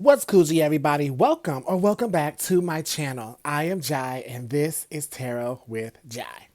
What's Coogee, everybody? Welcome or welcome back to my channel. I am Jai, and this is Tarot with Jai.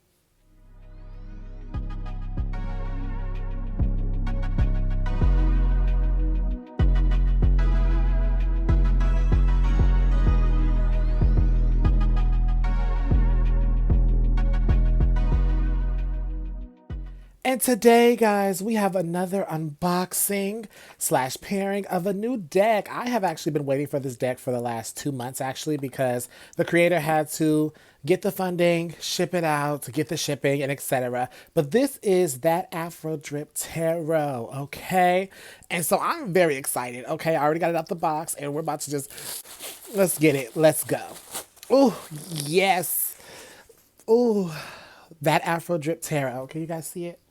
And today, guys, we have another unboxing slash pairing of a new deck. I have actually been waiting for this deck for the last 2 months, actually, because the creator had to get the funding, ship it out, get the shipping, and etc. But this is that Afro Drip Tarot, okay? And so I'm very excited, okay? I already got it out the box, and we're about to just, let's get it. Let's go. Oh, yes. Oh, that Afro Drip Tarot. Can you guys see it?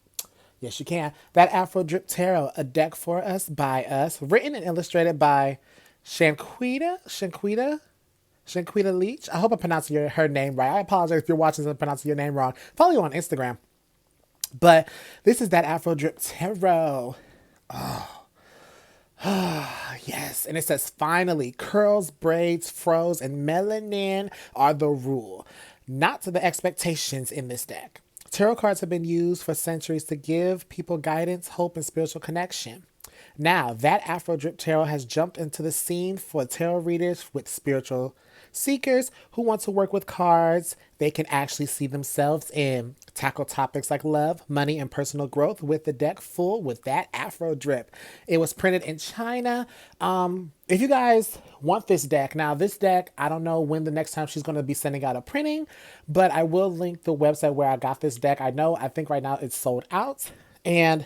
Yes, you can. That Afro Drip Tarot, a deck for us, by us, written and illustrated by Shaniqua Leach. I hope I pronounced her name right. I apologize if you're watching and I'm pronouncing your name wrong. Follow you on Instagram. But this is that Afro Drip Tarot. Yes, and it says, finally, curls, braids, froze, and melanin are the rule, not to the expectations in this deck. Tarot cards have been used for centuries to give people guidance, hope, and spiritual connection. Now, that Afro Drip Tarot has jumped into the scene for tarot readers with spiritual seekers who want to work with cards they can actually see themselves in. Tackle topics like love, money, and personal growth with the deck full with that Afro Drip. It was printed in China. If you guys want this deck, now this deck, I don't know when the next time she's going to be sending out a printing, but I will link the website where I got this deck. I think right now it's sold out. And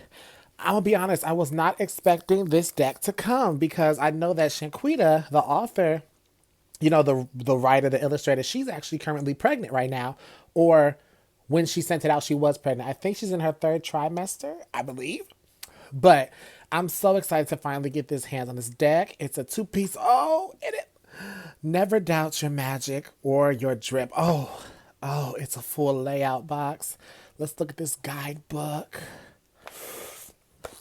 I'm gonna be honest, I was not expecting this deck to come because I know that Shaniqua, the author, the writer, the illustrator, she's actually currently pregnant right now. Or when she sent it out, she was pregnant. I think she's in her third trimester, I believe. But I'm so excited to finally get this hands on this deck. It's a two-piece. Oh, and it never doubt your magic or your drip. Oh, it's a full layout box. Let's look at this guidebook.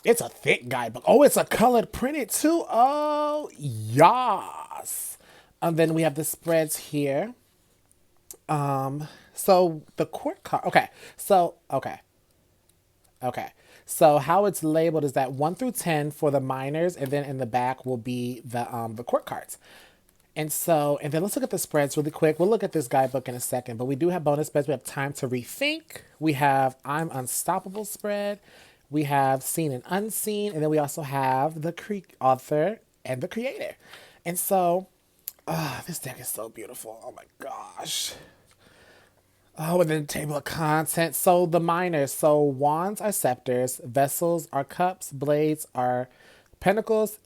It's a thick guidebook. Oh, it's a colored printed too. Oh, yes. And then we have the spreads here. So the court card. Okay. So how it's labeled is that 1 through 10 for the minors, and then in the back will be the court cards. And then let's look at the spreads really quick. We'll look at this guidebook in a second, but we do have bonus spreads. We have Time to Rethink. We have I'm Unstoppable spread. We have Seen and Unseen, and then we also have the author and the creator. And so, this deck is so beautiful. Oh my gosh. Oh, and then table of contents. So the minors. So wands are scepters, vessels are cups, blades are pentacles.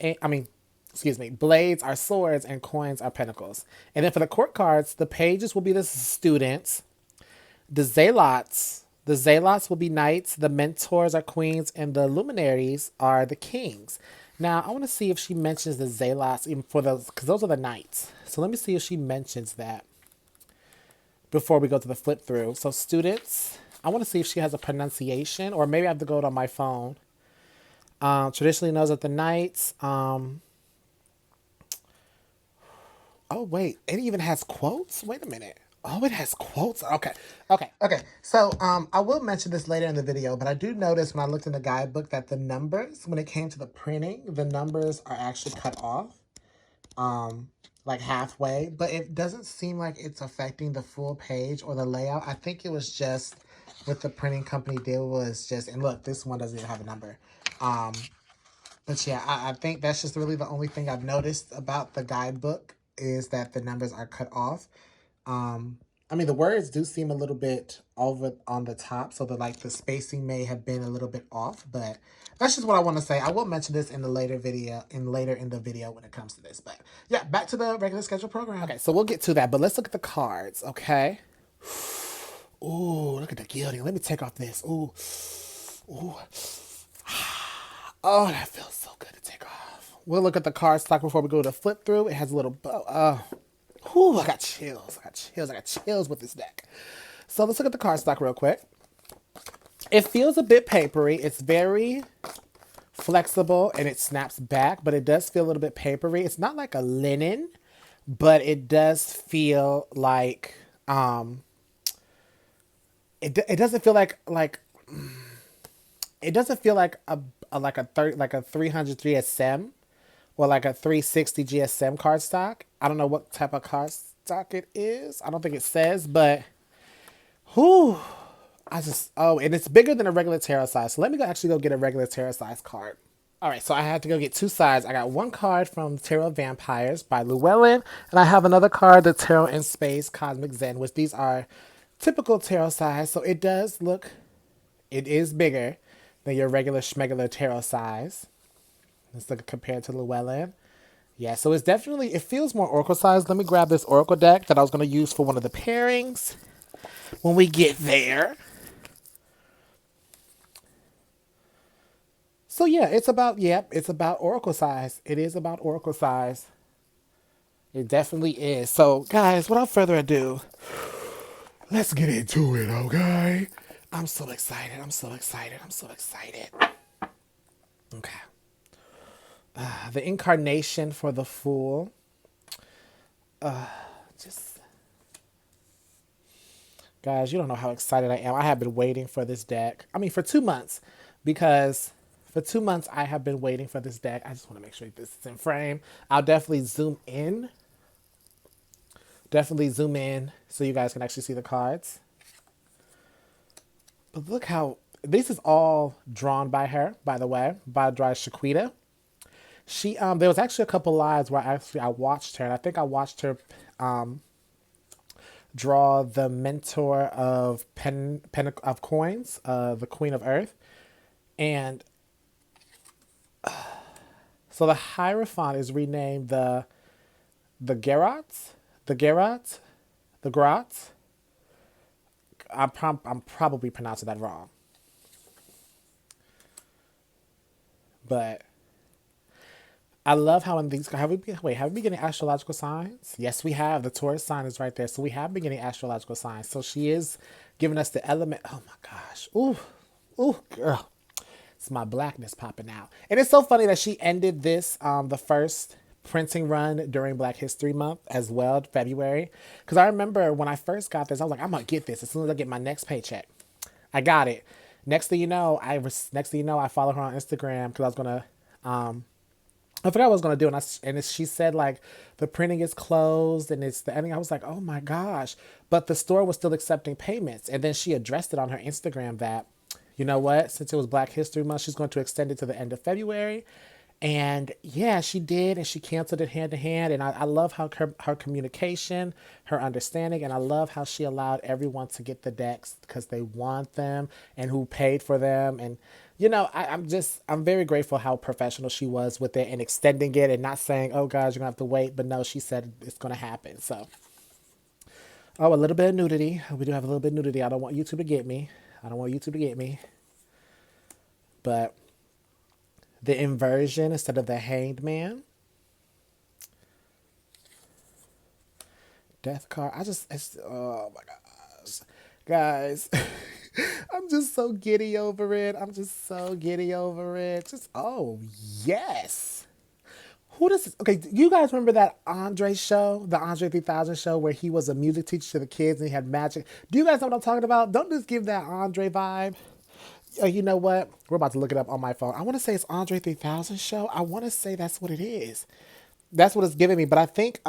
Blades are swords, and coins are pentacles. And then for the court cards, the pages will be the students, the zealots. The zealots will be knights, the mentors are queens, and the luminaries are the kings. Now, I want to see if she mentions the zealots because those are the knights. So let me see if she mentions that before we go to the flip through. So students, I want to see if she has a pronunciation, or maybe I have to go on my phone. Traditionally knows that the knights. Oh, wait, it even has quotes? Wait a minute. Oh, it has quotes. Okay. So, I will mention this later in the video, but I do notice when I looked in the guidebook that the numbers, when it came to the printing, the numbers are actually cut off, like halfway, but it doesn't seem like it's affecting the full page or the layout. I think it was just what the printing company did was just, and look, this one doesn't even have a number. But yeah, I think that's just really the only thing I've noticed about the guidebook is that the numbers are cut off. The words do seem a little bit over on the top, so the spacing may have been a little bit off, but that's just what I want to say. I will mention this in the later in the video when it comes to this. But yeah, back to the regular schedule program. Okay, so we'll get to that, but let's look at the cards, okay? Ooh, look at the gilding. Let me take off this. Ooh. Oh, that feels so good to take off. We'll look at the card stock before we go to flip through. It has a little bow. Whew, I got chills. I got chills with this deck. So let's look at the card stock real quick. It feels a bit papery. It's very flexible and it snaps back, but it does feel a little bit papery. It's not like a linen, but it does feel like it doesn't feel like it doesn't feel like a 300 GSM or like a 360 GSM cardstock. I don't know what type of cardstock it is. I don't think it says, but whew, and it's bigger than a regular tarot size. So let me actually go get a regular tarot size card. All right, so I had to go get two sides. I got one card from Tarot Vampires by Llewellyn, and I have another card, the Tarot in Space Cosmic Zen, which these are typical tarot size. So it is bigger than your regular schmegular tarot size. Let's look compared to Llewellyn. Yeah, so it feels more oracle size. Let me grab this oracle deck that I was going to use for one of the pairings when we get there. So yeah, it's about oracle size. It is about oracle size. It definitely is. So guys, without further ado, let's get into it, okay? I'm so excited. I'm so excited. I'm so excited. Okay. The incarnation for the Fool. Just guys, you don't know how excited I am. I have been waiting for this deck. I mean, for 2 months, because for 2 months I have been waiting for this deck. I just want to make sure this is in frame. I'll definitely zoom in. Definitely zoom in so you guys can actually see the cards. But look how this is all drawn by her, by the way, by Shaniqua. There was actually a couple lives where I watched her, and I think I watched her draw the mentor of of coins, the Queen of Earth, and so the Hierophant is renamed the Gerats, the Gerats, the Grats. I'm probably pronouncing that wrong, but I love how in these have we been getting astrological signs? Yes, we have. The Taurus sign is right there, so we have been getting astrological signs. So she is giving us the element. Oh my gosh, ooh, girl, it's my blackness popping out, and it's so funny that she ended this the first printing run during Black History Month as well, February. Because I remember when I first got this, I was like, I'm gonna get this as soon as I get my next paycheck. I got it. Next thing you know, I follow her on Instagram because I was gonna I forgot what I was gonna do, she said like the printing is closed and it's the ending. I was like, oh my gosh! But the store was still accepting payments, and then she addressed it on her Instagram that, you know what, since it was Black History Month, she's going to extend it to the end of February. And yeah, she did, and she canceled it hand to hand. And I love how her communication, her understanding, and I love how she allowed everyone to get the decks because they want them and who paid for them. And you know, I'm very grateful how professional she was with it and extending it and not saying, oh guys, you're gonna have to wait. But no, she said it's gonna happen. So, oh, a little bit of nudity. We do have a little bit of nudity. I don't want YouTube to get me. But the inversion instead of the hanged man. Death card. Oh my gosh. Guys, I'm just so giddy over it. Oh, yes. Who does this? Okay, do you guys remember that Andre show, the Andre 3000 show, where he was a music teacher to the kids and he had magic? Do you guys know what I'm talking about? Don't just give that Andre vibe. You know what? We're about to look it up on my phone. I want to say it's Andre 3000 show. I want to say that's what it is. That's what it's giving me. But I think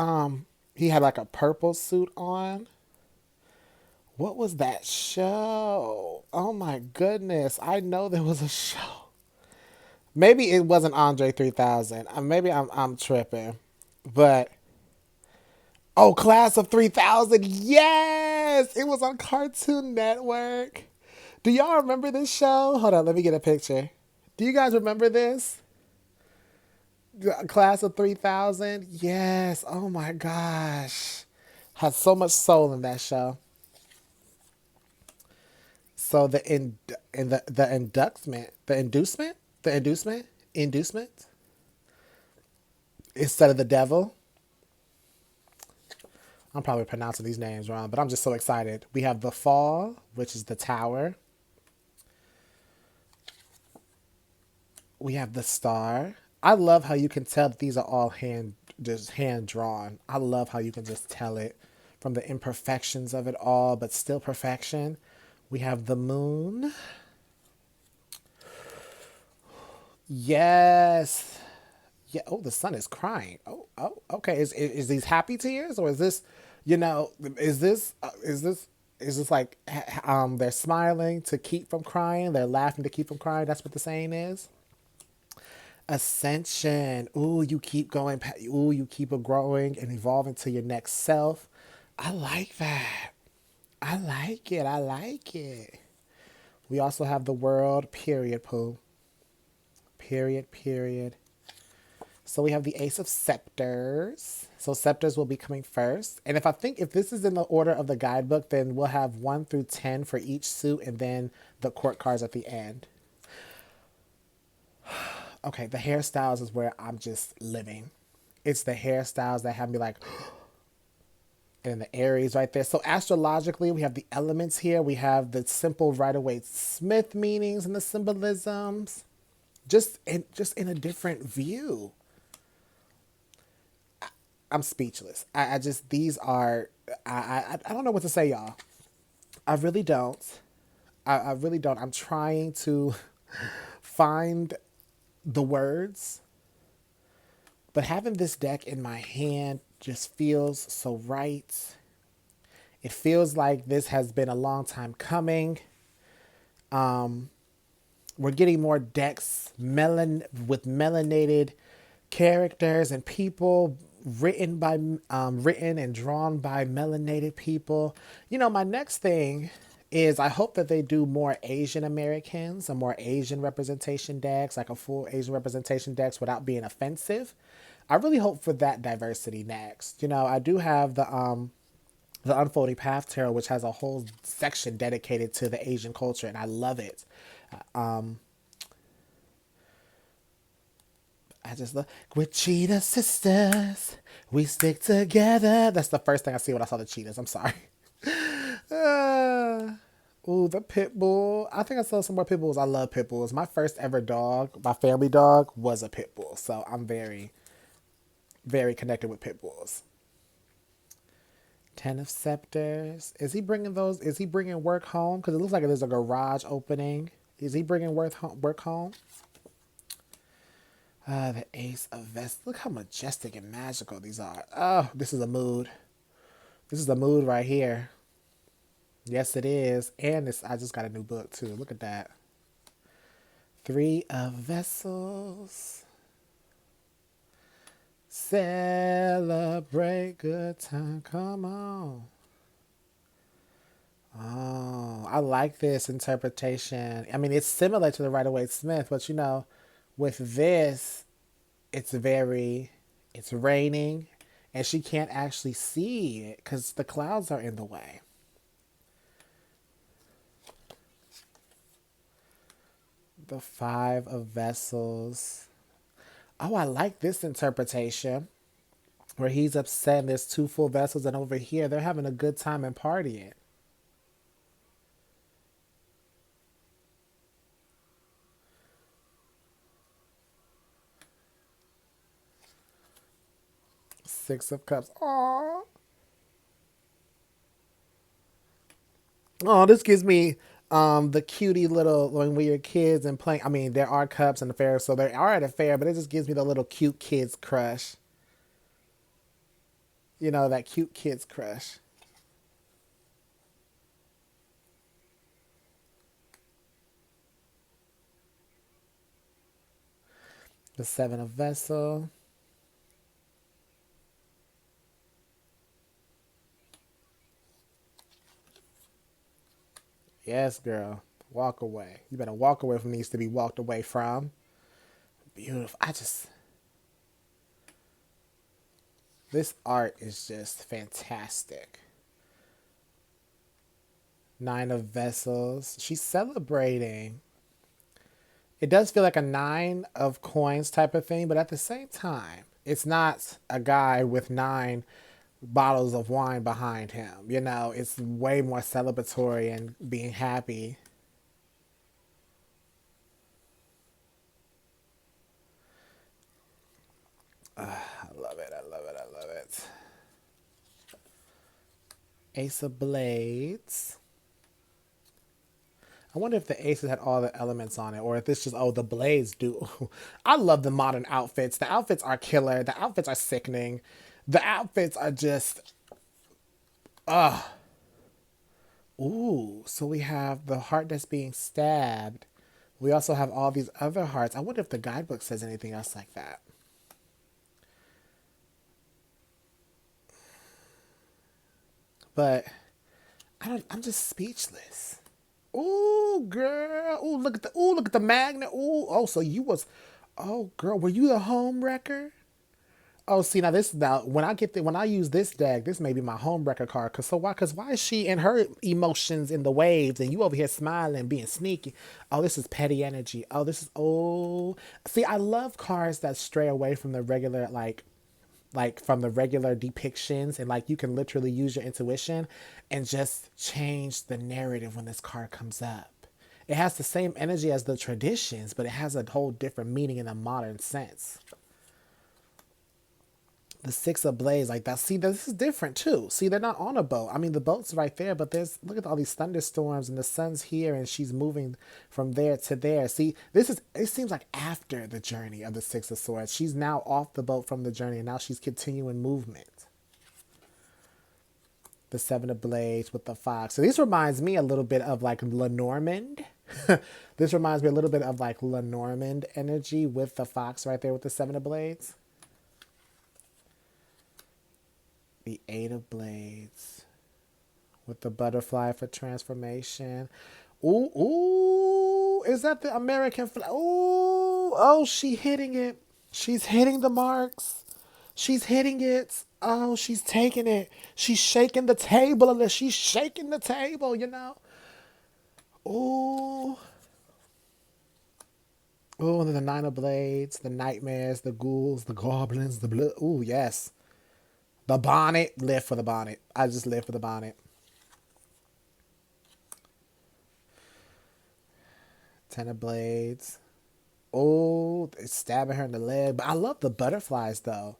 he had like a purple suit on. What was that show? Oh my goodness. I know there was a show. Maybe it wasn't Andre 3000. Maybe I'm tripping. But oh, Class of 3000. Yes! It was on Cartoon Network. Do y'all remember this show? Hold on, let me get a picture. Do you guys remember this? Class of 3000? Yes. Oh my gosh. Had so much soul in that show. So the inducement instead of the devil. I'm probably pronouncing these names wrong, but I'm just so excited. We have the fall, which is the tower. We have the star. I love how you can tell that these are all just hand drawn. I love how you can just tell it from the imperfections of it all, but still perfection. We have the moon. Yes. Yeah. Oh, the sun is crying. Oh. Okay. Is these happy tears, or is this, is this like they're smiling to keep from crying, they're laughing to keep from crying? That's what the saying is. Ascension. Ooh, you keep going. Ooh, you keep growing and evolving to your next self. I like that. I like it. I like it. We also have the world. Period. Pooh. Period. Period. So we have the Ace of Scepters. So scepters will be coming first. And if this is in the order of the guidebook, then we'll have 1 through 10 for each suit and then the court cards at the end. Okay, the hairstyles is where I'm just living. It's the hairstyles that have me like, and the Aries right there. So astrologically, we have the elements here. We have the simple Rider-Waite-Smith meanings and the symbolisms, just in a different view. I'm speechless. I just these are I don't know what to say, y'all. I really don't. I really don't. I'm trying to find the words, but having this deck in my hand just feels so right. It feels like this has been a long time coming. We're getting more decks with melanated characters and people written and drawn by melanated people. My next thing is I hope that they do more Asian Americans and more Asian representation decks, like a full Asian representation decks without being offensive. I really hope for that diversity next. I do have the Unfolding Path Tarot, which has a whole section dedicated to the Asian culture, and I love it. I just love we're cheetah sisters. We stick together. That's the first thing I see when I saw the cheetahs. I'm sorry. Uh, ooh, the pit bull. I think I saw some more pit bulls. I love pit bulls. My first ever dog, my family dog, was a pit bull. So I'm very, very connected with pit bulls. Ten of Scepters. Is he bringing those? Is he bringing work home? Because it looks like there's a garage opening. Is he bringing work home? The Ace of Vest. Look how majestic and magical these are. Oh, this is a mood. This is a mood right here. Yes, it is. And I just got a new book, too. Look at that. 3 of Vessels. Celebrate good time. Come on. Oh, I like this interpretation. I mean, it's similar to the Rider-Waite-Smith, but with this, it's raining, and she can't actually see it because the clouds are in the way. The 5 of Vessels. Oh, I like this interpretation where he's upset and there's 2 full vessels, and over here they're having a good time and partying. Six of Cups. Aww. Oh, this gives me the cutie little when we were kids and playing. I mean, there are cups in the fair, so they are at a fair, but it just gives me the little cute kids crush. That cute kids crush. The 7 of Vessel. Yes, girl. Walk away. You better walk away from needs to be walked away from. Beautiful. This art is just fantastic. 9 of Vessels. She's celebrating. It does feel like a 9 of coins type of thing, but at the same time, it's not a guy with 9 bottles of wine behind him. It's way more celebratory and being happy. I love it. I love it. I love it. Ace of Blades. I wonder if the aces had all the elements on it, or if this just, oh, the blades do. I love the modern outfits. The outfits are killer. The outfits are sickening. The outfits are just, ooh. So we have the heart that's being stabbed. We also have all these other hearts. I wonder if the guidebook says anything else like that. But I'm just speechless. Ooh, girl. Look at the magnet. Ooh, oh, so you was, oh, girl, were you the home wrecker? Oh, see now when I use this deck, this may be my home wrecker card. Cause why is she in her emotions in the waves and you over here smiling, being sneaky? Oh, this is petty energy. Oh, see, I love cards that stray away from the regular like from the regular depictions, and like you can literally use your intuition and just change the narrative when this card comes up. It has the same energy as the traditions, but it has a whole different meaning in a modern sense. The Six of Blades, like that. See, this is different too. See, they're not on a boat. I mean, the boat's right there, but look at all these thunderstorms and the sun's here and she's moving from there to there. See, it seems like after the journey of the Six of Swords. She's now off the boat from the journey and now she's continuing movement. The Seven of Blades with the Fox. So this reminds me a little bit of like Lenormand. This reminds me a little bit of like Lenormand energy with the Fox right there with the Seven of Blades. The Eight of Blades with the butterfly for transformation. Ooh, ooh, is that the American flag? Ooh, oh, she hitting it. She's hitting the marks. She's hitting it. Oh, she's taking it. She's shaking the table. She's shaking the table, you know. Ooh. Ooh, and then the Nine of Blades, the nightmares, the ghouls, the goblins, the blood. Ooh, yes. The bonnet. Live for the bonnet. I just live for the bonnet. Ten of Blades. Oh, it's stabbing her in the leg. But I love the butterflies, though.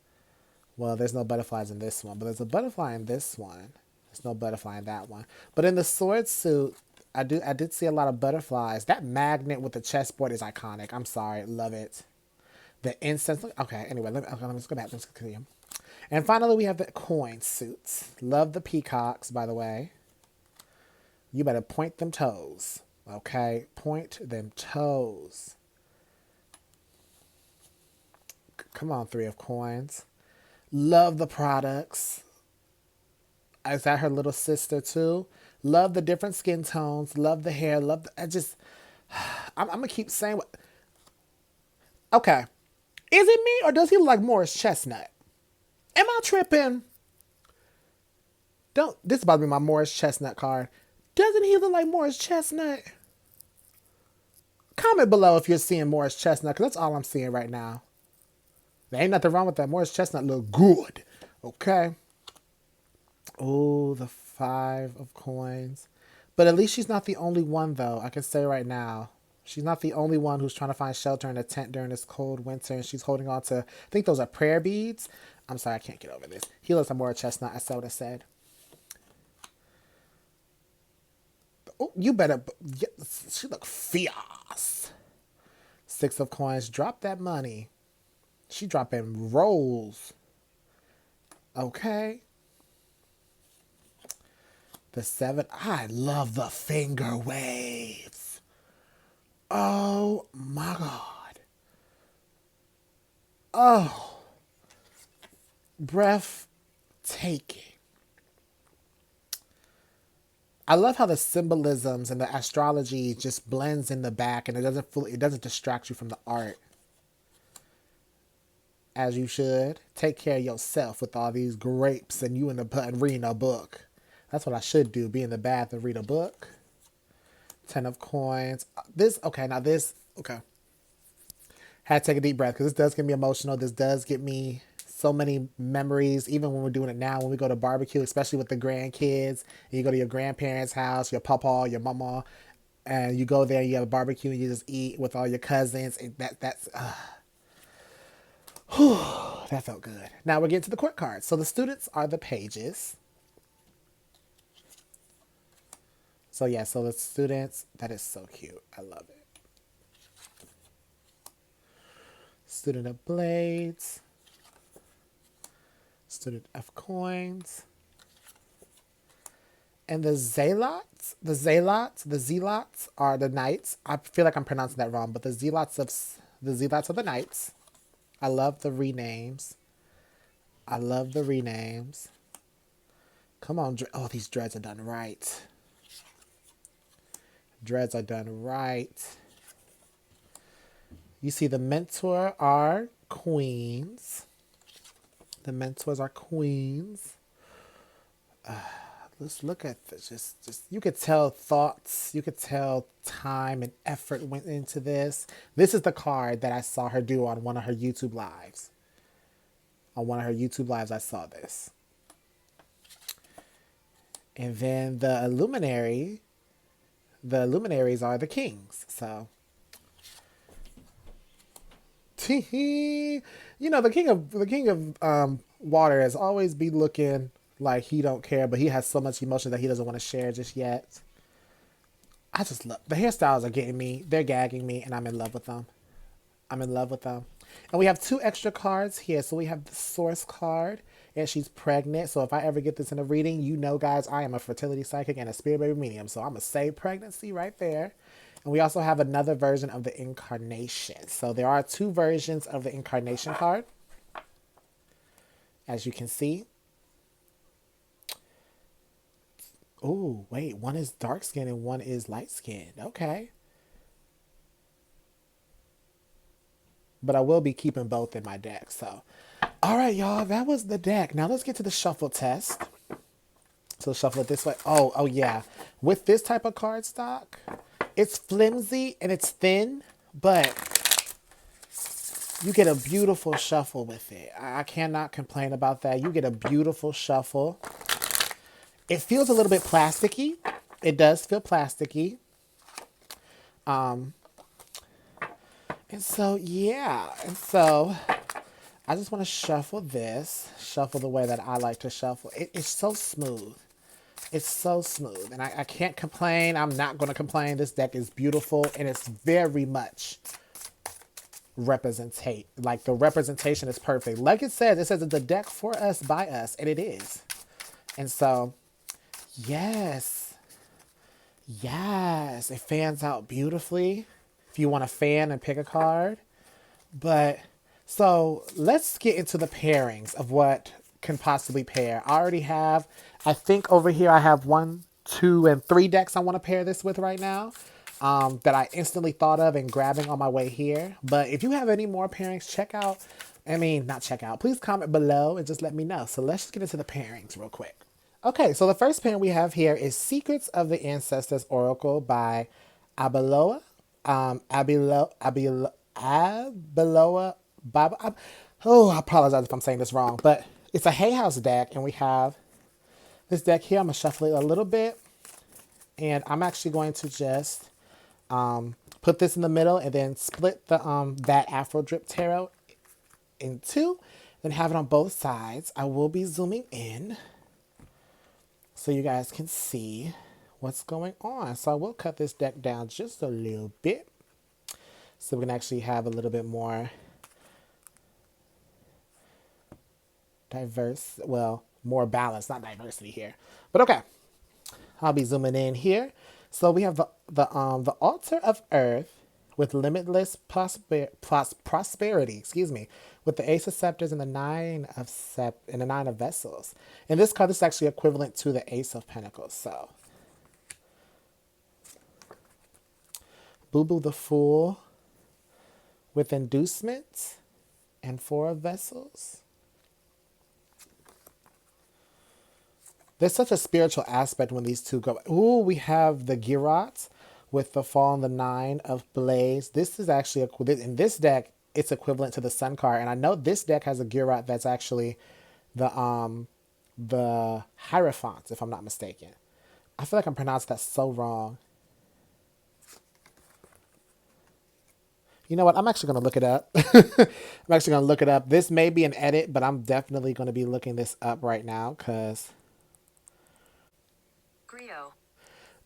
Well, there's no butterflies in this one, but there's a butterfly in this one. There's no butterfly in that one. But in the sword suit, I did see a lot of butterflies. That magnet with the chessboard is iconic. I'm sorry. Love it. The incense. Okay, anyway, let's go back. Let's continue. And finally, we have the coin suits. Love the peacocks, by the way. You better point them toes. Okay? Point them toes. Come on, Three of Coins. Love the products. Is that her little sister, too? Love the different skin tones. Love the hair. I'm going to keep saying what. Okay. Is it me or does he look like Morris Chestnut? Am I tripping? This is about to be my Morris Chestnut card. Doesn't he look like Morris Chestnut? Comment below if you're seeing Morris Chestnut, because that's all I'm seeing right now. There ain't nothing wrong with that. Morris Chestnut look good. Okay. Oh, the Five of Coins. But at least she's not the only one, though. I can say right now. She's not the only one who's trying to find shelter in a tent during this cold winter. And she's holding on to, I think those are prayer beads. I'm sorry, I can't get over this. He looks like Morris Chestnut. I saw what I said. Oh, you better. She look fierce. Six of Coins. Drop that money. She dropping rolls. Okay. The Seven. I love the finger waves. Oh my God. Oh. Breathtaking. I love how the symbolisms and the astrology just blends in the back, and it doesn't distract you from the art. As you should. Take care of yourself with all these grapes and you in the and reading a book. That's what I should do. Be in the bath and read a book. Ten of Coins. Okay. Had to take a deep breath because this does get me emotional. This does get me so many memories, even when we're doing it now, when we go to barbecue, especially with the grandkids, and you go to your grandparents' house, your papa, your mama, and you go there, you have a barbecue, and you just eat with all your cousins. And that's That felt good. Now we're getting to the court cards. So the students are the pages. So yeah, so the students, that is so cute. I love it. Student of blades. Student of coins. And the zealots are the knights. I feel like I'm pronouncing that wrong, but the zealots are the knights. I love the renames. I love the renames. Come on, oh, these dreads are done right. Dreads are done right. You see the mentor are queens. The mentors are queens. Let's look at this. Just you could tell thoughts, you could tell time and effort went into this. This is the card that I saw her do on one of her YouTube lives. On one of her YouTube lives, I saw this. And then the luminaries are the kings. So, you know, the king of water has always be looking like he don't care, but he has so much emotion that he doesn't want to share just yet. I just love the hairstyles are getting me. They're gagging me, and I'm in love with them. I'm in love with them. And we have 2 extra cards here. So we have the source card, and she's pregnant. So if I ever get this in a reading, you know, guys, I am a fertility psychic and a spirit baby medium. So I'm going to say pregnancy right there. And we also have another version of the incarnation. So there are 2 versions of the incarnation card, as you can see. Oh, wait, one is dark skin and one is light skin. Okay. But I will be keeping both in my deck. So, all right, y'all, that was the deck. Now let's get to the shuffle test. So shuffle it this way. Oh yeah. With this type of card stock, it's flimsy and it's thin, but you get a beautiful shuffle with it. I cannot complain about that. You get a beautiful shuffle. It feels a little bit plasticky. It does feel plasticky. And so, yeah. And so, I just want to shuffle this. Shuffle the way that I like to shuffle. It's so smooth. It's so smooth. And I can't complain. I'm not going to complain. This deck is beautiful. And it's very much representate. Like, the representation is perfect. Like it says it's a deck for us, by us. And it is. And so, yes. Yes. It fans out beautifully. If you want to fan and pick a card. But so let's get into the pairings of what can possibly pair. I already have, I think over here I have 1, 2, and 3 decks I want to pair this with right now that I instantly thought of and grabbing on my way here. But if you have any more pairings, please comment below and just let me know. So let's just get into the pairings real quick. Okay, so the first pairing we have here is Secrets of the Ancestors Oracle by Abeloa. Abeloa Bible. I apologize if I'm saying this wrong, but it's a Hay House deck, and we have this deck here. I'm gonna shuffle it a little bit, and I'm actually going to just put this in the middle, and then split the that Afro drip tarot in 2, then have it on both sides. I will be zooming in so you guys can see what's going on. So I will cut this deck down just a little bit, so we can actually have a little bit more diverse, well, more balance, not diversity here. But okay, I'll be zooming in here. So we have the altar of earth with limitless prosperity, with the Ace of Scepters and the Nine of Vessels. In this card, this is actually equivalent to the Ace of Pentacles. So Boo Boo the Fool with inducement and 4 of Vessels. There's such a spiritual aspect when these two go. Ooh, we have the Girot with the Fall and the 9 of Blades. This is actually, in this deck, it's equivalent to the Sun card. And I know this deck has a Girot that's actually the Hierophant, if I'm not mistaken. I feel like I'm pronouncing that so wrong. You know what? I'm actually going to look it up. I'm actually going to look it up. This may be an edit, but I'm definitely going to be looking this up right now because Griot.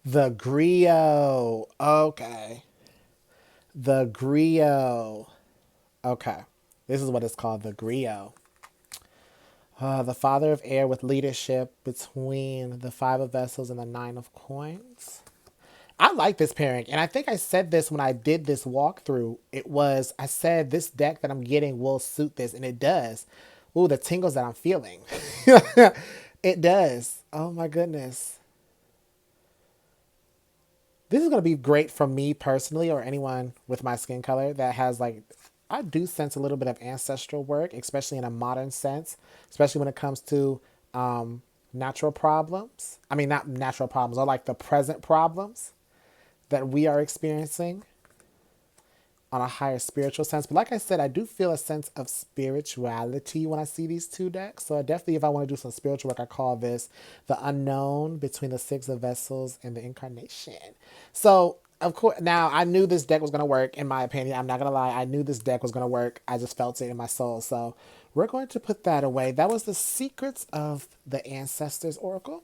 the griot. Okay. The griot. Okay. This is what it's called, the griot. The father of air with leadership between the five of vessels and the nine of coins. I like this pairing, and I think I said this when I did this walkthrough. I said this deck that I'm getting will suit this, and it does. Ooh, the tingles that I'm feeling. It does. Oh my goodness. This is going to be great for me personally or anyone with my skin color that has like, I do sense a little bit of ancestral work, especially in a modern sense, especially when it comes to natural problems. I mean, not natural problems, or like the present problems that we are experiencing on a higher spiritual sense. But like I said, I do feel a sense of spirituality when I see these two decks. So I definitely, if I want to do some spiritual work, I call this the unknown between the six of vessels and the incarnation. So of course, now I knew this deck was going to work, in my opinion. I'm not going to lie. I knew this deck was going to work. I just felt it in my soul. So we're going to put that away. That was the Secrets of the Ancestors Oracle.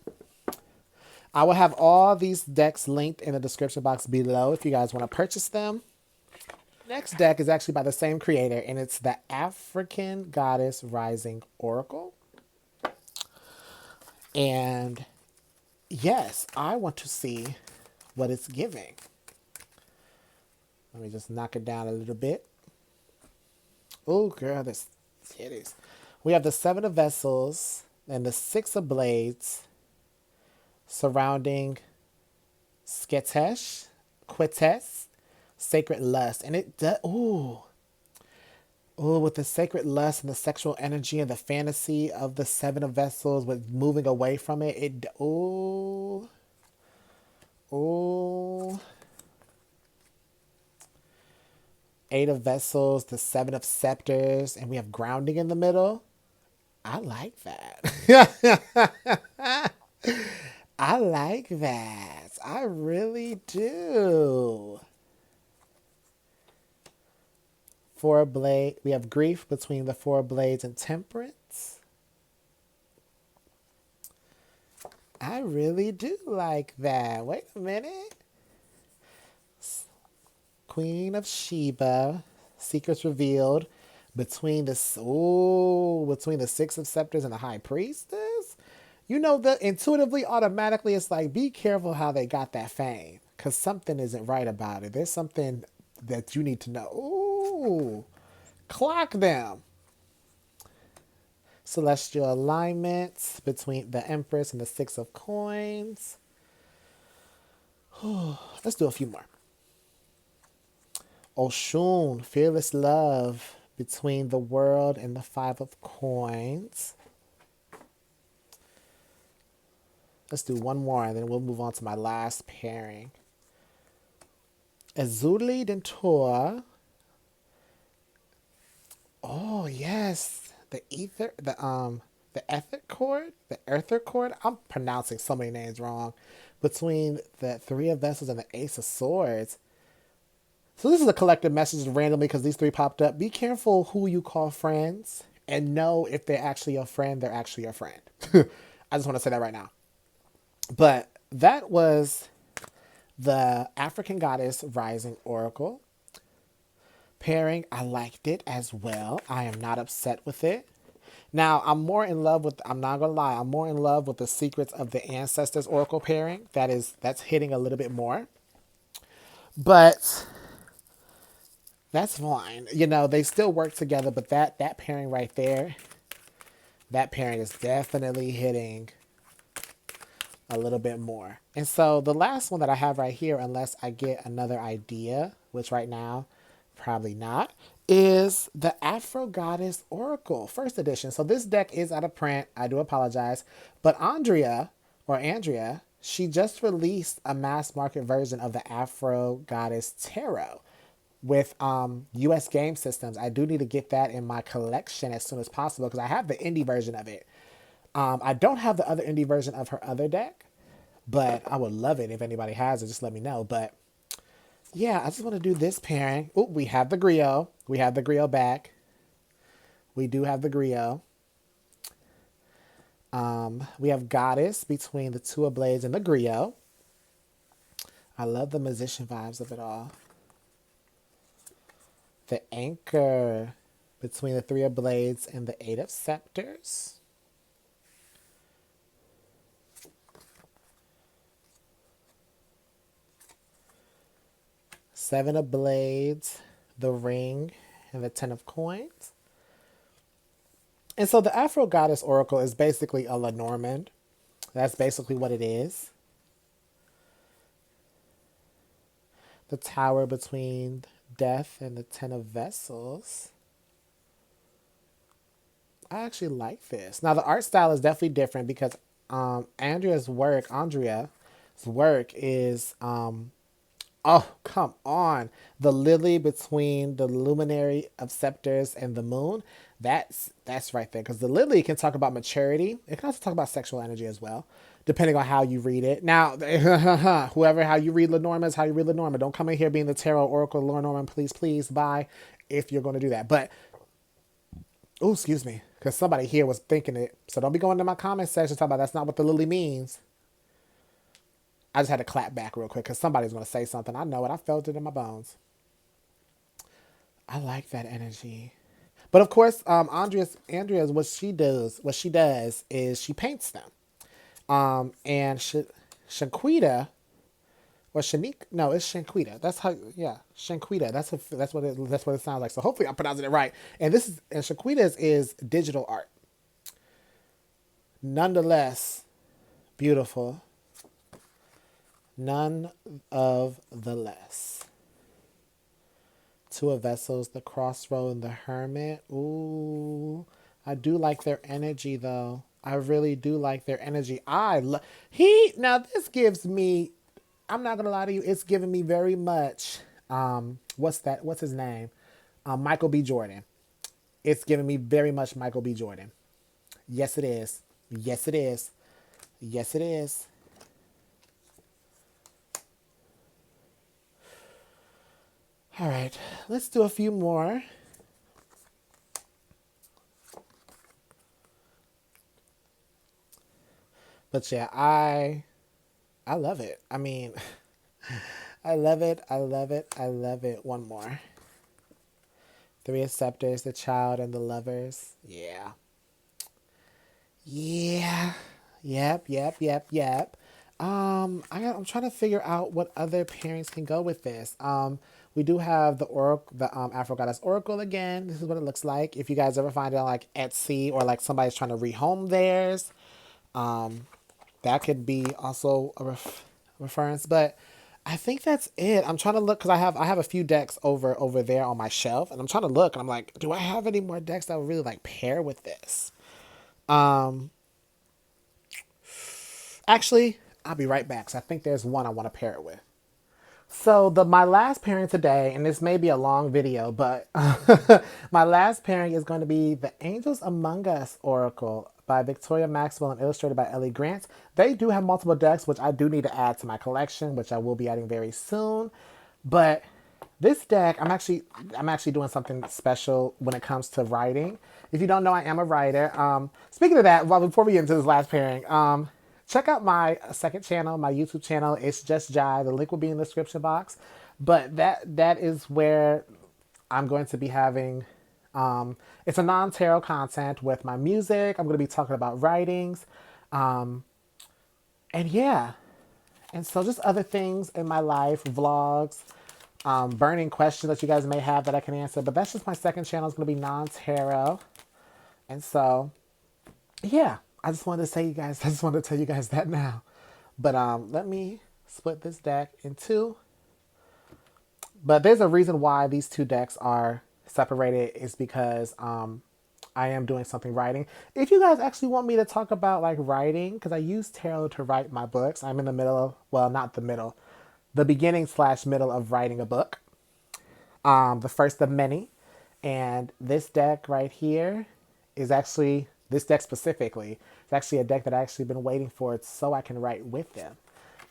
I will have all these decks linked in the description box below if you guys want to purchase them. Next deck is actually by the same creator, and it's the African Goddess Rising Oracle. And yes, I want to see what it's giving. Let me just knock it down a little bit. Oh, girl, this titties. We have the Seven of Vessels and the Six of Blades surrounding Sketesh, Quites, Sacred Lust. And it does, ooh. Oh, with the sacred lust and the sexual energy and the fantasy of the Seven of Vessels with moving away from it. Oh. Eight of Vessels, the Seven of Scepters, and we have grounding in the middle. I like that. I like that. I really do. Four blade. We have grief between the four blades and temperance. I really do like that. Wait a minute. Queen of Sheba. Secrets revealed between between the Six of Scepters and the High Priestess. You know, the intuitively, automatically, it's like, be careful how they got that fame, because something isn't right about it. There's something that you need to know. Ooh, clock them. Celestial alignments between the Empress and the Six of Coins. Let's do a few more. Oshun, fearless love between the world and the Five of Coins. Let's do one more and then we'll move on to my last pairing. Azuli Dentor. Oh yes, the ether chord. I'm pronouncing so many names wrong. Between the Three of Vessels and the Ace of Swords. So this is a collective message randomly because these three popped up. Be careful who you call friends, and know if they're actually your friend, they're actually your friend. I just want to say that right now. But that was the African Goddess Rising Oracle pairing. I liked it as well. I am not upset with it. Now, I'm not going to lie, I'm more in love with the Secrets of the Ancestors Oracle pairing. That's hitting a little bit more. But that's fine. You know, they still work together, but that pairing right there, that pairing is definitely hitting a little bit more. And so the last one that I have right here, unless I get another idea, which right now, probably not, is the Afro Goddess Oracle, first edition. So this deck is out of print. I do apologize. But Andrea, she just released a mass market version of the Afro Goddess Tarot with US game systems. I do need to get that in my collection as soon as possible because I have the indie version of it. I don't have the other indie version of her other deck, but I would love it if anybody has it. Just let me know. But yeah, I just want to do this pairing. Oh, we have the griot. We have the griot back. We do have the griot. We have goddess between the two of blades and the griot. I love the musician vibes of it all. The anchor between the three of blades and the eight of scepters. Seven of blades, the ring, and the 10 of coins. And so the Afro Goddess Oracle is basically a Lenormand. That's basically what it is. The tower between death and the 10 of vessels. I actually like this. Now the art style is definitely different because Andrea's work is oh, come on. The lily between the luminary of scepters and the moon. That's right there. Because the lily can talk about maturity. It can also talk about sexual energy as well, depending on how you read it. Now, how you read Lenormand is how you read Lenormand. Don't come in here being the tarot oracle Lenormand, please, please, bye, if you're going to do that. But, oh, excuse me, because somebody here was thinking it. So don't be going to my comment section talking about that's not what the lily means. I just had to clap back real quick because somebody's going to say something. I know it. I felt it in my bones. I like that energy. But of course, Andrea's what she does is she paints them. And Shaniqua, or Shanique, no, it's Shaniqua. That's how, yeah, Shaniqua. That's what it sounds like. So hopefully I'm pronouncing it right. And Shaniqua's is digital art. Nonetheless, beautiful. None of the less. Two of vessels, the crossroad and the hermit. Ooh, I do like their energy though. I really do like their energy. Now this gives me, I'm not gonna lie to you, it's giving me very much what's his name? Michael B. Jordan. It's giving me very much Michael B. Jordan. Yes it is. Yes it is. Yes it is. All right, let's do a few more. But yeah, I love it. I mean, I love it. I love it. I love it. One more. Three of scepters, the child and the lovers. Yeah. Yeah. Yep. I'm trying to figure out what other pairings can go with this. We do have the Oracle, the Afro Goddess Oracle again. This is what it looks like. If you guys ever find it on like Etsy or like somebody's trying to rehome theirs, that could be also a reference. But I think that's it. I'm trying to look because I have a few decks over there on my shelf, and I'm trying to look, and I'm like, do I have any more decks that would really like pair with this? Actually, I'll be right back. So I think there's one I want to pair it with. So my last pairing today, and this may be a long video, but my last pairing is going to be the Angels Among Us Oracle by Victoria Maxwell and illustrated by Ellie Grant. They do have multiple decks, which I do need to add to my collection, which I will be adding very soon. But this deck, I'm actually doing something special when it comes to writing. If you don't know, I am a writer. Speaking of that, well, before we get into this last pairing, check out my second channel, my YouTube channel. It's Just Jai. The link will be in the description box. But that is where I'm going to be having, it's a non-tarot content with my music. I'm going to be talking about writings. And yeah. And so just other things in my life, vlogs, burning questions that you guys may have that I can answer. But that's just my second channel. It's going to be non-tarot. And so, yeah. I just wanted to tell you guys that now. But let me split this deck in two. But there's a reason why these two decks are separated is because I am doing something writing. If you guys actually want me to talk about like writing, because I use tarot to write my books. I'm in the middle of, well, not the middle, the beginning/middle of writing a book. The first of many. And this deck right here is actually, this deck specifically, it's actually a deck that I actually been waiting for so I can write with them.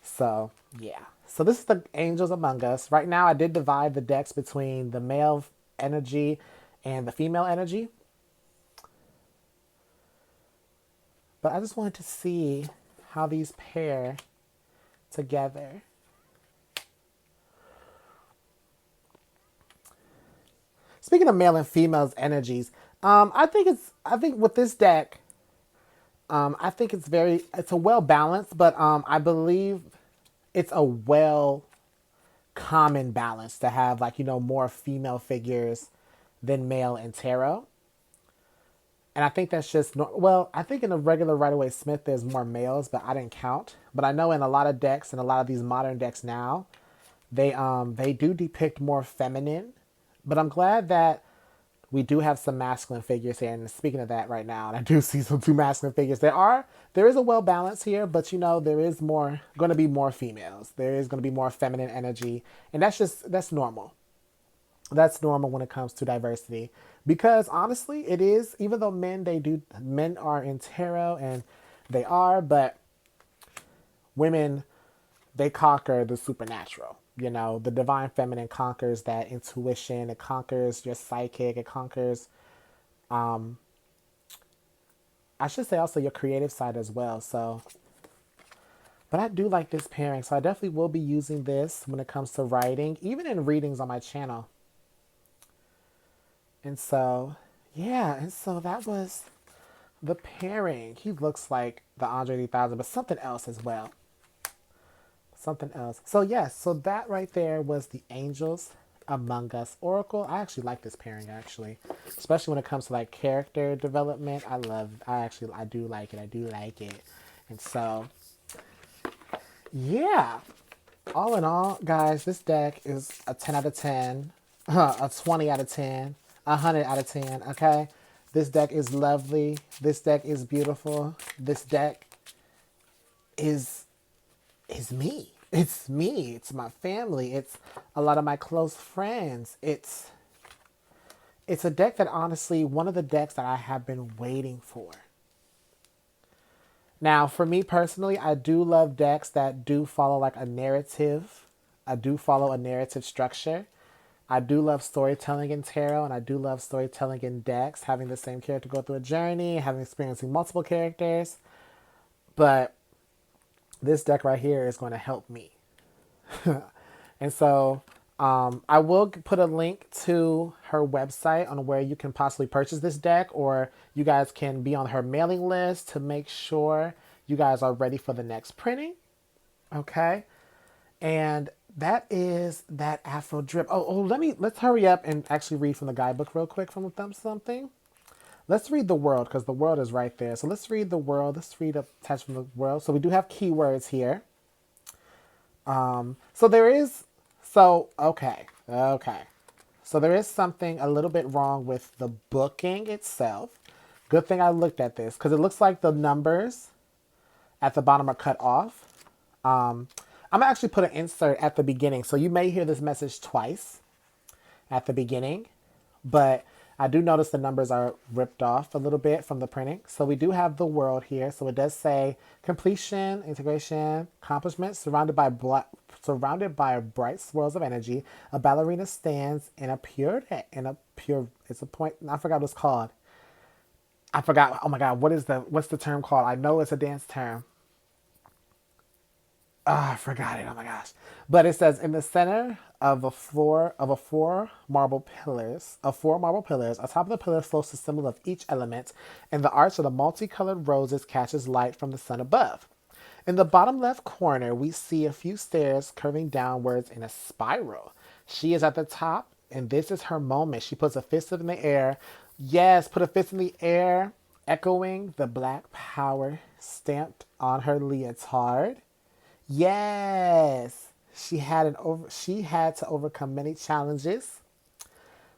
So, yeah. So this is the angels among us. Right now, I did divide the decks between the male energy and the female energy. But I just wanted to see how these pair together. Speaking of male and female's energies, I think with this deck, I think it's a well balanced, but I believe it's a well common balance to have like, more female figures than male in tarot. And I think that's just, well, I think in a regular Rider-Waite Smith, there's more males, but I didn't count. But I know in a lot of decks and a lot of these modern decks now, they do depict more feminine. But I'm glad that we do have some masculine figures here. And speaking of that right now, and I do see some two masculine figures. There is a well balance here, but there is going to be more females. There is going to be more feminine energy. And that's normal. That's normal when it comes to diversity, because honestly it is, even though men are in tarot and but women, they conquer the supernatural. The divine feminine conquers that intuition, it conquers your psychic, it conquers, I should say, also your creative side as well. So, but I do like this pairing, so I definitely will be using this when it comes to writing, even in readings on my channel. And so, yeah, and so that was the pairing. He looks like the Andre 3000, but something else as well. Something else. So, yes, so that right there was the Angels Among Us Oracle. I actually like this pairing, actually, especially when it comes to like character development. I do like it. I do like it. And so, yeah, all in all, guys, this deck is a 10 out of 10, a 20 out of 10, a 100 out of 10, okay? This deck is lovely. This deck is beautiful. This deck is me. It's me. It's my family. It's a lot of my close friends. It's a deck that, honestly, one of the decks that I have been waiting for. Now, for me personally, I do love decks that do follow like a narrative. I do follow a narrative structure. I do love storytelling in tarot, and I do love storytelling in decks, having the same character go through a journey, having experiencing multiple characters. But this deck right here is going to help me. And so I will put a link to her website on where you can possibly purchase this deck, or you guys can be on her mailing list to make sure you guys are ready for the next printing. Okay. And that is that Afro drip. Let's hurry up and actually read from the guidebook real quick from something. Let's read the world, because the world is right there. So let's read the world. Let's read a text from the world. So we do have keywords here. So there is, so, okay. So there is something a little bit wrong with the booking itself. Good thing I looked at this, because it looks like the numbers at the bottom are cut off. I'm gonna actually put an insert at the beginning. So you may hear this message twice at the beginning, but I do notice the numbers are ripped off a little bit from the printing. So we do have the world here. So it does say completion, integration, accomplishment, surrounded by bright swirls of energy. A ballerina stands in a pure, it's a point, I forgot what it's called. I forgot, oh my God, what's the term called? I know it's a dance term. I forgot it. Oh my gosh. But it says in the center of four marble pillars, atop of the pillars floats the symbol of each element, and the arch of the multicolored roses catches light from the sun above. In the bottom left corner, we see a few stairs curving downwards in a spiral. She is at the top, and this is her moment. She puts a fist in the air. Yes, put a fist in the air, echoing the black power stamped on her leotard. Yes, she had to overcome many challenges,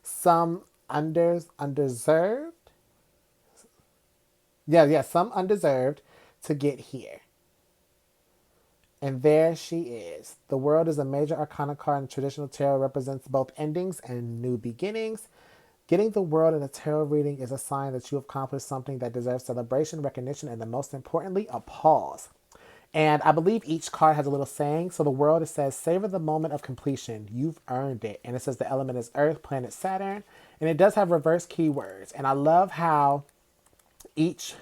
some undeserved. Some undeserved to get here. And there she is. The world is a major arcana card in traditional tarot, represents both endings and new beginnings. Getting the world in a tarot reading is a sign that you have accomplished something that deserves celebration, recognition, and most importantly, a pause. And I believe each card has a little saying. So the world, it says, savor the moment of completion. You've earned it. And it says the element is Earth, planet Saturn. And it does have reverse keywords. And I love how each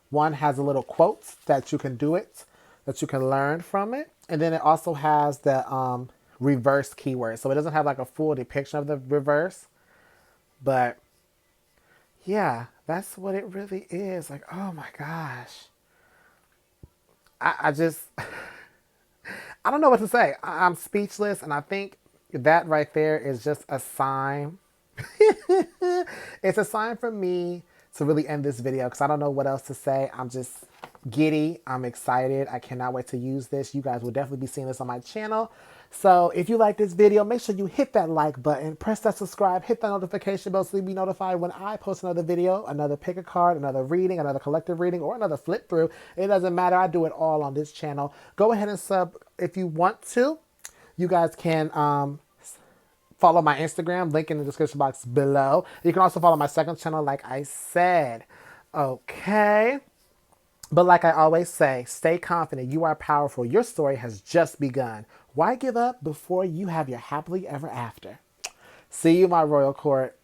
one has a little quotes that you can do it, that you can learn from it. And then it also has the reverse keyword. So it doesn't have like a full depiction of the reverse. But yeah, that's what it really is. Like, oh my gosh. I just, I don't know what to say. I'm speechless. And I think that right there is just a sign. It's a sign for me to really end this video because I don't know what else to say. I'm just giddy. I'm excited. I cannot wait to use this. You guys will definitely be seeing this on my channel. So if you like this video, make sure you hit that like button, press that subscribe, hit that notification bell so you'll be notified when I post another video, another pick a card, another reading, another collective reading, or another flip through. It doesn't matter. I do it all on this channel. Go ahead and sub if you want to. You guys can follow my Instagram, link in the description box below. You can also follow my second channel, like I said. Okay. But like I always say, stay confident. You are powerful. Your story has just begun. Why give up before you have your happily ever after? See you, my royal court.